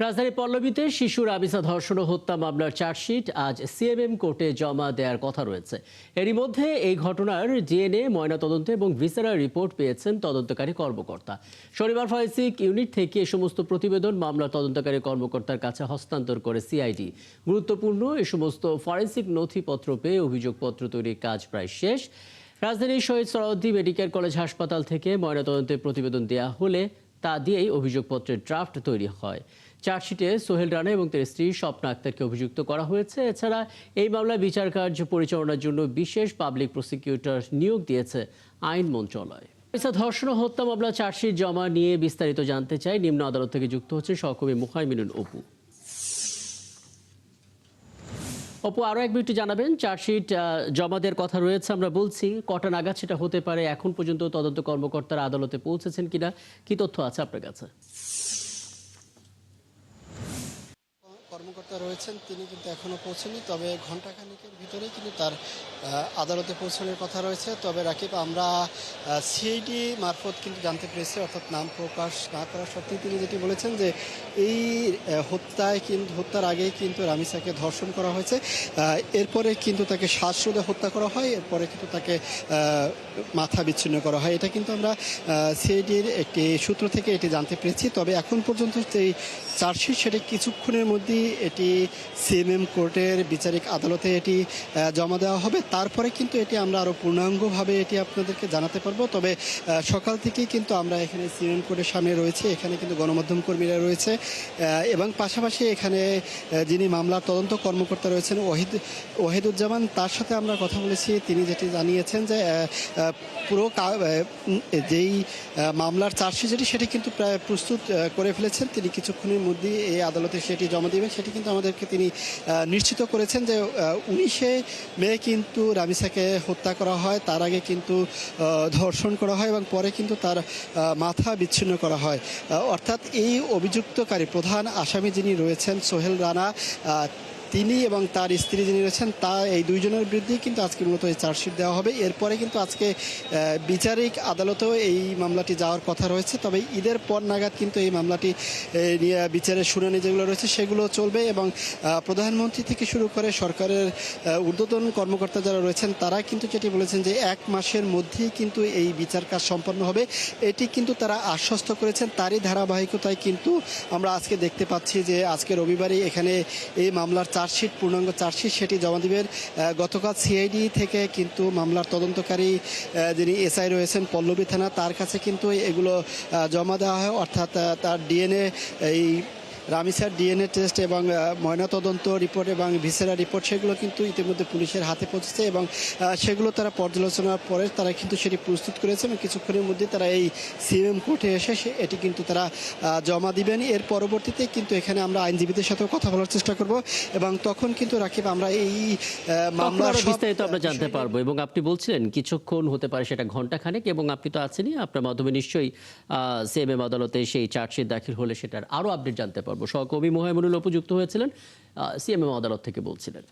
রাজধানী পল্লবীতে শিশু রাবিসা ধর্ষণ ও হত্যা মামলার চার্জশিট আজ সিএমএম কোর্টে জমা দেওয়ার কথা রয়েছে। এরই মধ্যে এই ঘটনার ডিএনএ ময়নাতদন্ত এবং ভিসেরার রিপোর্ট পেয়েছেন তদন্তকারী কর্মকর্তা। শনিবার ফরেনসিক ইউনিট থেকে এ সমস্ত প্রতিবেদন মামলার তদন্তকারী কর্মকর্তার কাছে হস্তান্তর করে সিআইডি। গুরুত্বপূর্ণ এ সমস্ত ফরেনসিক নথিপত্র পেয়ে অভিযোগপত্র তৈরির কাজ প্রায় শেষ। রাজধানীর শহীদ সোহরাওয়ার্দী মেডিকেল কলেজ হাসপাতাল থেকে ময়নাতদন্তের প্রতিবেদন দেওয়া হলে তা দিয়েই অভিযোগপত্রের ড্রাফট তৈরি হয়। চার্জশিটে সোহেল রানা এবং তার স্ত্রী স্বপ্না আক্তারকে অভিযুক্ত করা হয়েছে। এছাড়া এই মামলায় বিচার কার্য পরিচালনার জন্য বিশেষ পাবলিক প্রসিকিউটর নিয়োগ দিয়েছে আইন মন্ত্রণালয়। ধর্ষণ ও হত্যা মামলা চার্জশিট জমা নিয়ে বিস্তারিত জানতে চাই নিম্ন আদালত থেকে যুক্ত হচ্ছে সহকর্মী মুহাইমিনুল অপু। অপু, আরও এক মিনিট জানাবেন, চার্জশিট জমা দেওয়ার কথা রয়েছে আমরা বলছি, কটা নাগাদ সেটা হতে পারে? এখন পর্যন্ত তদন্ত কর্মকর্তারা আদালতে পৌঁছেছেন কিনা, কি তথ্য আছে আপনার কাছে? কর্মকর্তা রয়েছেন, তিনি কিন্তু এখনও পৌঁছেনি, তবে ঘণ্টাখানেকের ভিতরেই কিন্তু তার আদালতে পৌঁছানোর কথা রয়েছে। তবে রাকিব, আমরা সিআইডি মারফত কিন্তু জানতে পেরেছি, অর্থাৎ নাম প্রকাশ না করা সত্ত্বেও তিনি যেটি বলেছেন যে এই হত্যার আগেই কিন্তু রামিসাকে ধর্ষণ করা হয়েছে, এরপরে কিন্তু তাকে শ্বাসরোধে হত্যা করা হয়, এরপরে কিন্তু তাকে মাথা বিচ্ছিন্ন করা হয়। এটা কিন্তু আমরা সিআইডির একটি সূত্র থেকে এটি জানতে পেরেছি। তবে এখন পর্যন্ত যেই চার্জশিট সেটি কিছুক্ষণের মধ্যেই এটি সিএমএম কোর্টের বিচারিক আদালতে এটি জমা দেওয়া হবে। তারপরে কিন্তু এটি আমরা আরও পূর্ণাঙ্গভাবে এটি আপনাদেরকে জানাতে পারবো। তবে সকাল থেকেই কিন্তু আমরা এখানে সিএমএম কোর্টের সামনে রয়েছে, এখানে কিন্তু গণমাধ্যম কর্মীরা রয়েছে এবং পাশাপাশি এখানে যিনি মামলার তদন্ত কর্মকর্তা রয়েছেন ওয়াহিদুজ্জামান, তার সাথে আমরা কথা বলেছি। তিনি যেটি জানিয়েছেন যে পুরো যেই মামলার চার্জশিট সেটি কিন্তু প্রায় প্রস্তুত করে ফেলেছেন। তিনি কিছুক্ষণের মধ্যেই এই আদালতে সেটি জমা দেবেন, সেটি কিন্তু আমাদেরকে তিনি নিশ্চিত করেছেন যে 19শে মে কিন্তু রামিসাকে হত্যা করা হয়, তার আগে কিন্তু ধর্ষণ করা হয় এবং পরে কিন্তু তার মাথা বিচ্ছিন্ন করা হয়। অর্থাৎ এই অভিযুক্তকারী প্রধান আসামি যিনি রয়েছেন সোহেল রানা, তিনি এবং তার স্ত্রী যিনি রয়েছেন, এই দুইজনের বিরুদ্ধেই কিন্তু আজকে মূলত এই চার্জশিট দেওয়া হবে। এরপরে কিন্তু আজকে বিচারিক আদালতেও এই মামলাটি যাওয়ার কথা রয়েছে। তবে ঈদের পর নাগাদ কিন্তু এই মামলাটি নিয়ে বিচারের শুনানি যেগুলো রয়েছে সেগুলো চলবে এবং প্রধানমন্ত্রী থেকে শুরু করে সরকারের ঊর্ধ্বতন কর্মকর্তা যারা রয়েছেন তারা কিন্তু যেটি বলেছেন যে 1 মাসের মধ্যেই কিন্তু এই বিচার কাজ সম্পন্ন হবে, এটি কিন্তু তারা আশ্বস্ত করেছেন। তারই ধারাবাহিকতায় কিন্তু আমরা আজকে দেখতে পাচ্ছি যে আজকে রবিবারই এখানে এই মামলার চার্জশিট, পূর্ণাঙ্গ চার্জশিট সেটি জমা দিবেন। গতকাল সিআইডি থেকে কিন্তু মামলার তদন্তকারী যিনি এসআই রয়েছেন পল্লবী থানা, তার কাছে কিন্তু এগুলো জমা দেওয়া হয়। অর্থাৎ তার ডিএনএ, এই রামিসার ডিএনএ টেস্ট এবং ময়নাতদন্ত রিপোর্ট এবং ভিসেরা রিপোর্ট সেগুলো কিন্তু ইতিমধ্যে পুলিশের হাতে পৌঁছেছে এবং সেগুলো তারা পর্যালোচনার পরে তারা কিন্তু সেটি প্রস্তুত করেছে এবং কিছুক্ষণের মধ্যে তারা এই সিএমএম কোর্টে এসে এটি কিন্তু তারা জমা দিবেন। এর পরবর্তীতে কিন্তু এখানে আমরা আইনজীবীদের সাথেও কথা বলার চেষ্টা করব এবং তখন কিন্তু রাকিব আমরা এই মামলার বিস্তারিত আমরা জানতে পারবো। এবং আপনি বলছিলেন কিছুক্ষণ হতে পারে, সেটা ঘণ্টাখানেক, এবং আপনি তো আছেনই, আপনার মাধ্যমে নিশ্চয়ই সিএমএম আদালতে সেই চার্জশিট দাখিল হলে সেটার আরও আপডেট জানতে পারবো। সহকর্মী মুহাইমিনুল অপু যুক্ত হয়েছিলেন, সিএমএম আদালত থেকে বলছিলেন।